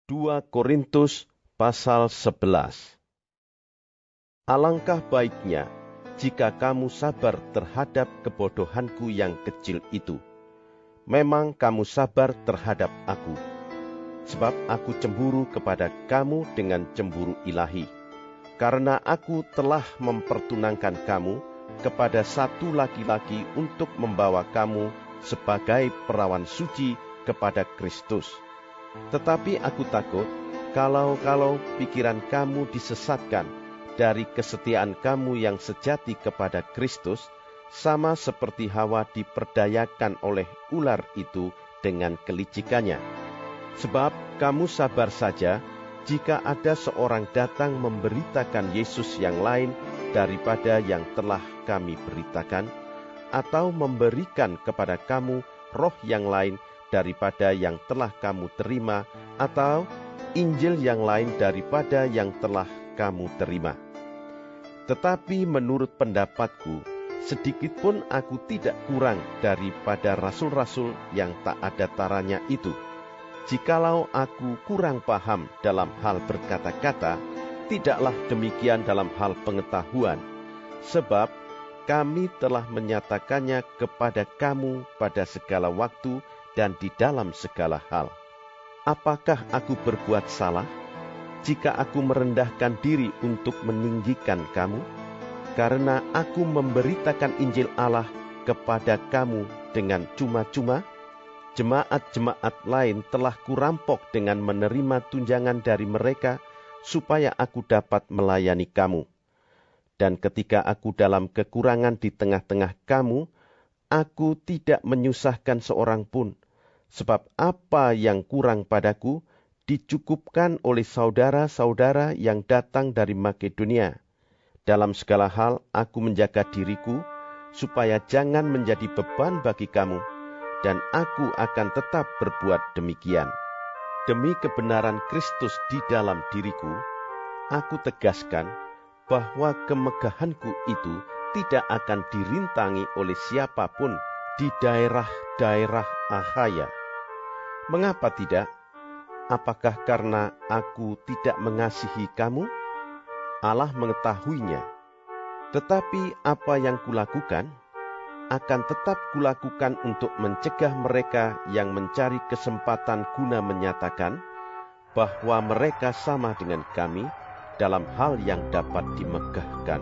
2 Korintus pasal 11. Alangkah baiknya jika kamu sabar terhadap kebodohanku yang kecil itu. Memang kamu sabar terhadap aku, sebab aku cemburu kepada kamu dengan cemburu ilahi, karena aku telah mempertunangkan kamu kepada satu laki-laki untuk membawa kamu sebagai perawan suci kepada Kristus. Tetapi aku takut kalau pikiran kamu disesatkan dari kesetiaan kamu yang sejati kepada Kristus, sama seperti Hawa diperdayakan oleh ular itu dengan kelicikannya. Sebab kamu sabar saja jika ada seorang datang memberitakan Yesus yang lain daripada yang telah kami beritakan, atau memberikan kepada kamu roh yang lain daripada yang telah kamu terima, atau Injil yang lain daripada yang telah kamu terima. Tetapi menurut pendapatku, sedikitpun aku tidak kurang daripada rasul-rasul yang tak ada taranya itu. Jikalau aku kurang paham dalam hal berkata-kata, tidaklah demikian dalam hal pengetahuan, sebab kami telah menyatakannya kepada kamu pada segala waktu dan di dalam segala hal. Apakah aku berbuat salah jika aku merendahkan diri untuk meninggikan kamu? Karena aku memberitakan Injil Allah kepada kamu dengan cuma-cuma, jemaat-jemaat lain telah kurampok dengan menerima tunjangan dari mereka, supaya aku dapat melayani kamu. Dan ketika aku dalam kekurangan di tengah-tengah kamu, aku tidak menyusahkan seorang pun, sebab apa yang kurang padaku dicukupkan oleh saudara-saudara yang datang dari Makedonia. Dalam segala hal aku menjaga diriku, supaya jangan menjadi beban bagi kamu, dan aku akan tetap berbuat demikian. Demi kebenaran Kristus di dalam diriku, aku tegaskan bahwa kemegahanku itu tidak akan dirintangi oleh siapapun di daerah-daerah Akhaya. Mengapa tidak? Apakah karena aku tidak mengasihi kamu? Allah mengetahuinya. Tetapi apa yang kulakukan, akan tetap kulakukan untuk mencegah mereka yang mencari kesempatan guna menyatakan bahwa mereka sama dengan kami dalam hal yang dapat dimegahkan.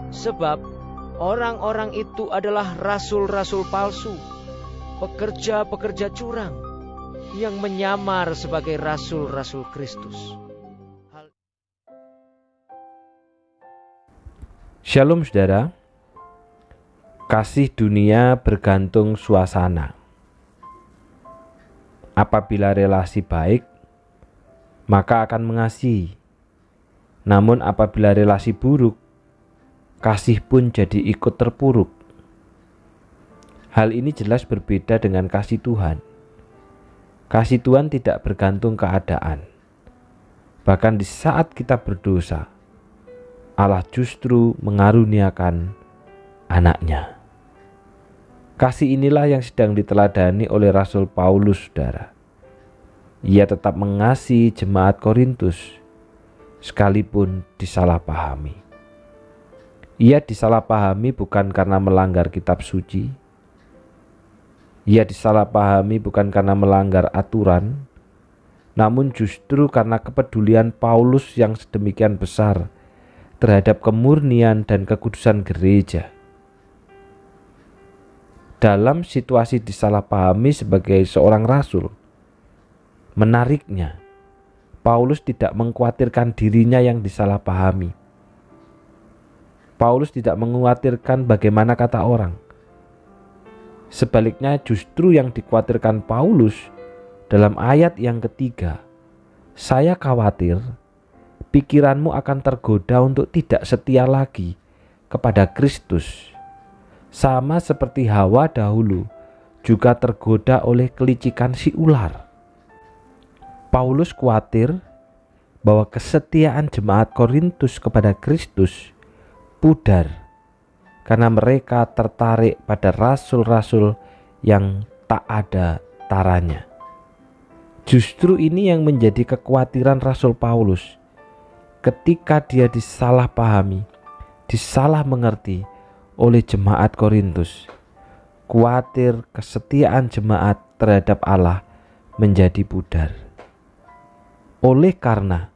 Sebab orang-orang itu adalah rasul-rasul palsu, pekerja-pekerja curang, yang menyamar sebagai rasul-rasul Kristus. Shalom saudara, kasih dunia bergantung suasana. Apabila relasi baik, maka akan mengasihi. Namun apabila relasi buruk, kasih pun jadi ikut terpuruk. Hal ini jelas berbeda dengan kasih Tuhan. Kasih Tuhan tidak bergantung keadaan. Bahkan di saat kita berdosa, Allah justru mengaruniakan anaknya. Kasih inilah yang sedang diteladani oleh Rasul Paulus, saudara. Ia tetap mengasihi jemaat Korintus, sekalipun disalahpahami. Ia disalahpahami bukan karena melanggar kitab suci. Ia disalahpahami bukan karena melanggar aturan, namun justru karena kepedulian Paulus yang sedemikian besar terhadap kemurnian dan kekudusan gereja. Dalam situasi disalahpahami sebagai seorang rasul, menariknya, Paulus tidak mengkhawatirkan dirinya yang disalahpahami. Paulus tidak mengkhawatirkan bagaimana kata orang. Sebaliknya justru yang dikhawatirkan Paulus dalam ayat yang ketiga, saya khawatir pikiranmu akan tergoda untuk tidak setia lagi kepada Kristus, sama seperti Hawa dahulu juga tergoda oleh kelicikan si ular. Paulus khawatir bahwa kesetiaan jemaat Korintus kepada Kristus pudar karena mereka tertarik pada rasul-rasul yang tak ada taranya. Justru ini yang menjadi kekhawatiran Rasul Paulus ketika dia disalahpahami, disalah mengerti oleh jemaat Korintus. Khawatir kesetiaan jemaat terhadap Allah menjadi pudar. Oleh karena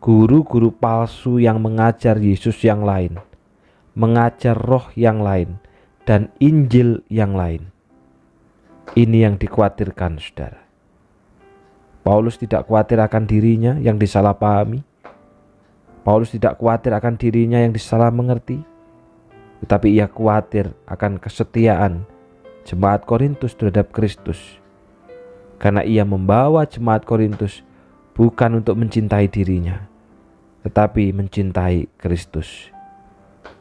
guru-guru palsu yang mengajar Yesus yang lain, mengajar roh yang lain, dan Injil yang lain. Ini yang dikhawatirkan, saudara. Paulus tidak khawatir akan dirinya yang disalahpahami. Paulus tidak khawatir akan dirinya yang disalah mengerti. Tetapi ia khawatir akan kesetiaan jemaat Korintus terhadap Kristus. Karena ia membawa jemaat Korintus bukan untuk mencintai dirinya, tetapi mencintai Kristus.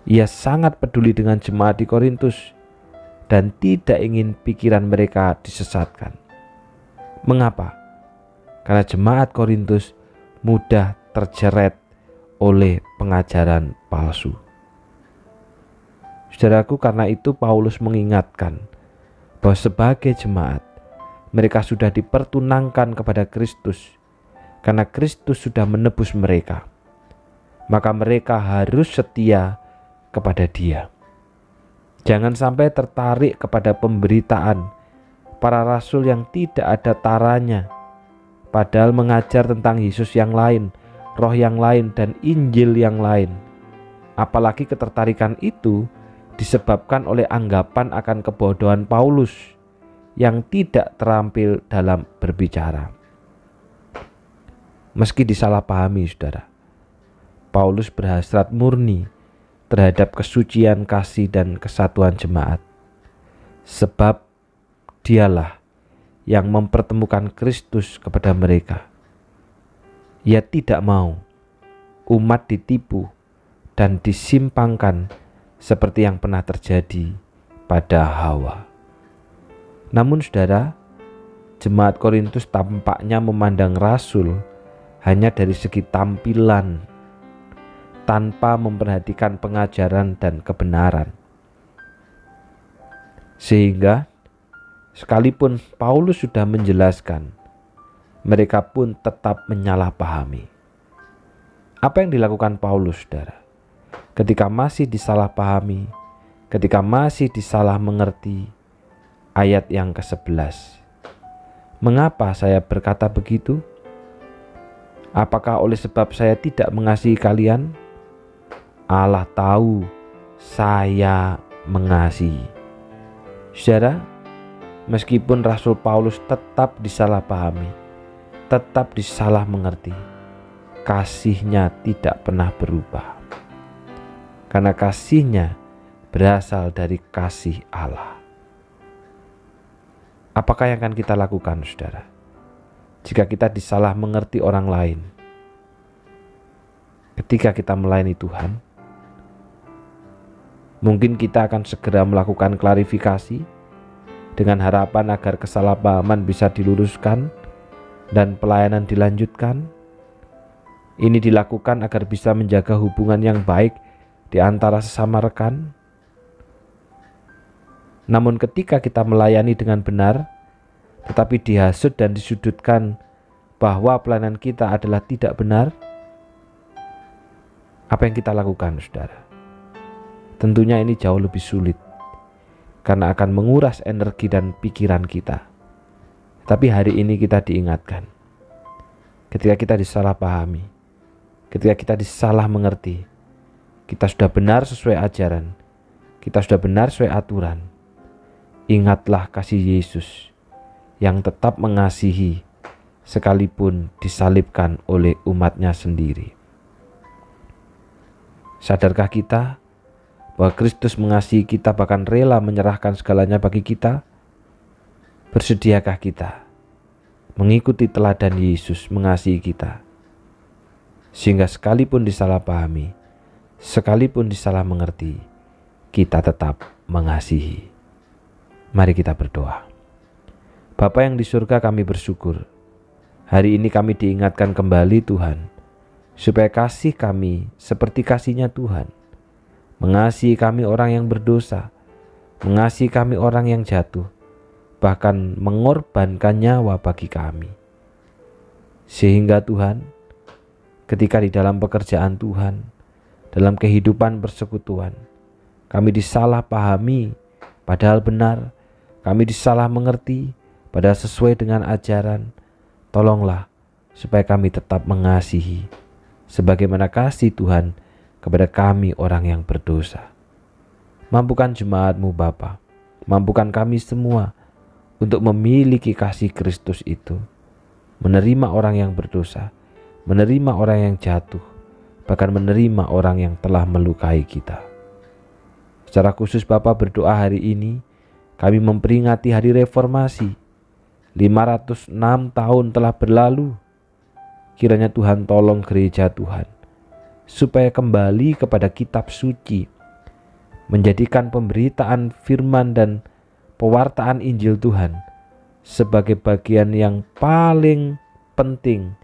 Ia sangat peduli dengan jemaat di Korintus dan tidak ingin pikiran mereka disesatkan. Mengapa? Karena jemaat Korintus mudah terjerat oleh pengajaran palsu. Saudaraku, karena itu Paulus mengingatkan bahwa sebagai jemaat mereka sudah dipertunangkan kepada Kristus karena Kristus sudah menebus mereka. Maka mereka harus setia kepada Dia. Jangan sampai tertarik kepada pemberitaan para rasul yang tidak ada taranya, padahal mengajar tentang Yesus yang lain, roh yang lain, dan Injil yang lain. Apalagi ketertarikan itu disebabkan oleh anggapan akan kebodohan Paulus yang tidak terampil dalam berbicara. Meski disalahpahami, saudara, Paulus berhasrat murni terhadap kesucian kasih dan kesatuan jemaat. Sebab dialah yang mempertemukan Kristus kepada mereka. Ia tidak mau umat ditipu dan disimpangkan seperti yang pernah terjadi pada Hawa. Namun saudara, jemaat Korintus tampaknya memandang rasul hanya dari segi tampilan, tanpa memperhatikan pengajaran dan kebenaran. Sehingga sekalipun Paulus sudah menjelaskan, mereka pun tetap menyalahpahami. Apa yang dilakukan Paulus, saudara? Ketika masih disalahpahami, ketika masih disalah mengerti, ayat yang ke-11. Mengapa saya berkata begitu? Apakah oleh sebab saya tidak mengasihi kalian? Allah tahu saya mengasihi. Saudara, meskipun Rasul Paulus tetap disalahpahami, tetap disalah mengerti, kasihnya tidak pernah berubah. Karena kasihnya berasal dari kasih Allah. Apakah yang akan kita lakukan, saudara? Jika kita disalah mengerti orang lain, ketika kita melayani Tuhan, mungkin kita akan segera melakukan klarifikasi dengan harapan agar kesalahpahaman bisa diluruskan dan pelayanan dilanjutkan. Ini dilakukan agar bisa menjaga hubungan yang baik di antara sesama rekan. Namun ketika kita melayani dengan benar, tetapi dihasut dan disudutkan bahwa pelayanan kita adalah tidak benar, apa yang kita lakukan, saudara? Tentunya ini jauh lebih sulit, karena akan menguras energi dan pikiran kita. Tapi hari ini kita diingatkan, ketika kita disalahpahami, ketika kita disalah mengerti, kita sudah benar sesuai ajaran, kita sudah benar sesuai aturan. Ingatlah kasih Yesus yang tetap mengasihi sekalipun disalibkan oleh umatnya sendiri. Sadarkah kita bahwa Kristus mengasihi kita bahkan rela menyerahkan segalanya bagi kita? Bersediakah kita mengikuti teladan Yesus mengasihi kita, sehingga sekalipun disalahpahami, sekalipun disalah mengerti, kita tetap mengasihi? Mari kita berdoa. Bapa yang di surga, kami bersyukur hari ini kami diingatkan kembali Tuhan, supaya kasih kami seperti kasih-Nya Tuhan. Mengasihi kami orang yang berdosa, mengasihi kami orang yang jatuh, bahkan mengorbankan nyawa bagi kami. Sehingga Tuhan, ketika di dalam pekerjaan Tuhan, dalam kehidupan persekutuan, kami disalahpahami padahal benar, kami disalah mengerti padahal sesuai dengan ajaran. Tolonglah supaya kami tetap mengasihi sebagaimana kasih Tuhan kepada kami orang yang berdosa. Mampukan jemaat-Mu Bapa, mampukan kami semua untuk memiliki kasih Kristus itu, menerima orang yang berdosa, menerima orang yang jatuh, bahkan menerima orang yang telah melukai kita. Secara khusus Bapa berdoa hari ini, kami memperingati hari reformasi. 506 tahun telah berlalu. Kiranya Tuhan tolong gereja Tuhan, supaya kembali kepada kitab suci, menjadikan pemberitaan firman dan pewartaan Injil Tuhan sebagai bagian yang paling penting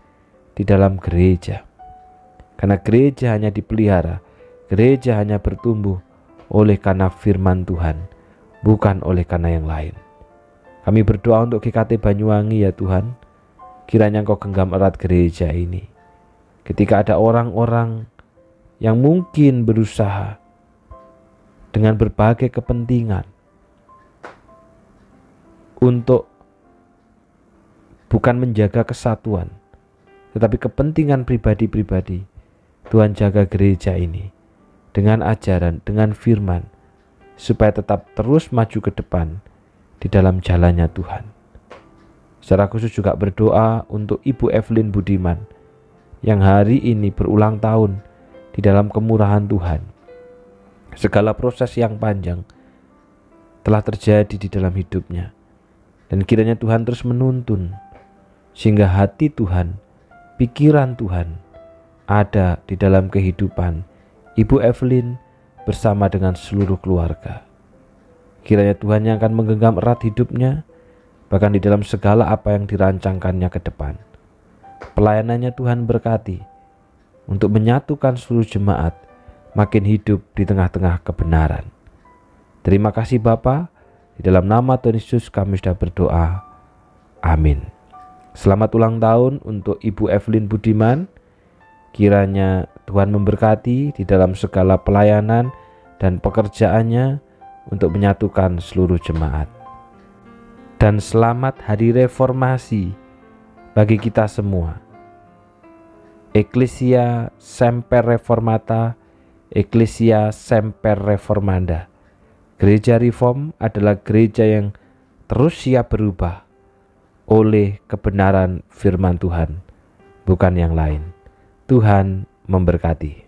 di dalam gereja. Karena gereja hanya dipelihara, gereja hanya bertumbuh oleh karena firman Tuhan, bukan oleh karena yang lain. Kami berdoa untuk GKT Banyuwangi ya Tuhan, kiranya Engkau genggam erat gereja ini. Ketika ada orang-orang yang mungkin berusaha dengan berbagai kepentingan untuk bukan menjaga kesatuan, tetapi kepentingan pribadi-pribadi, Tuhan jaga gereja ini dengan ajaran, dengan firman, supaya tetap terus maju ke depan di dalam jalannya Tuhan. Secara khusus juga berdoa untuk Ibu Evelyn Budiman yang hari ini berulang tahun di dalam kemurahan Tuhan. Segala proses yang panjang telah terjadi di dalam hidupnya, dan kiranya Tuhan terus menuntun sehingga hati Tuhan, pikiran Tuhan ada di dalam kehidupan Ibu Evelyn bersama dengan seluruh keluarga. Kiranya Tuhan yang akan menggenggam erat hidupnya, bahkan di dalam segala apa yang dirancangkannya ke depan. Pelayanannya Tuhan berkati untuk menyatukan seluruh jemaat makin hidup di tengah-tengah kebenaran. Terima kasih Bapa, di dalam nama Tuhan Yesus kami sudah berdoa. Amin. Selamat ulang tahun untuk Ibu Evelyn Budiman. Kiranya Tuhan memberkati di dalam segala pelayanan dan pekerjaannya untuk menyatukan seluruh jemaat. Dan selamat Hari Reformasi bagi kita semua. Ecclesia Semper Reformata, Ecclesia Semper Reformanda. Gereja Reform adalah gereja yang terus siap berubah oleh kebenaran firman Tuhan, bukan yang lain. Tuhan memberkati.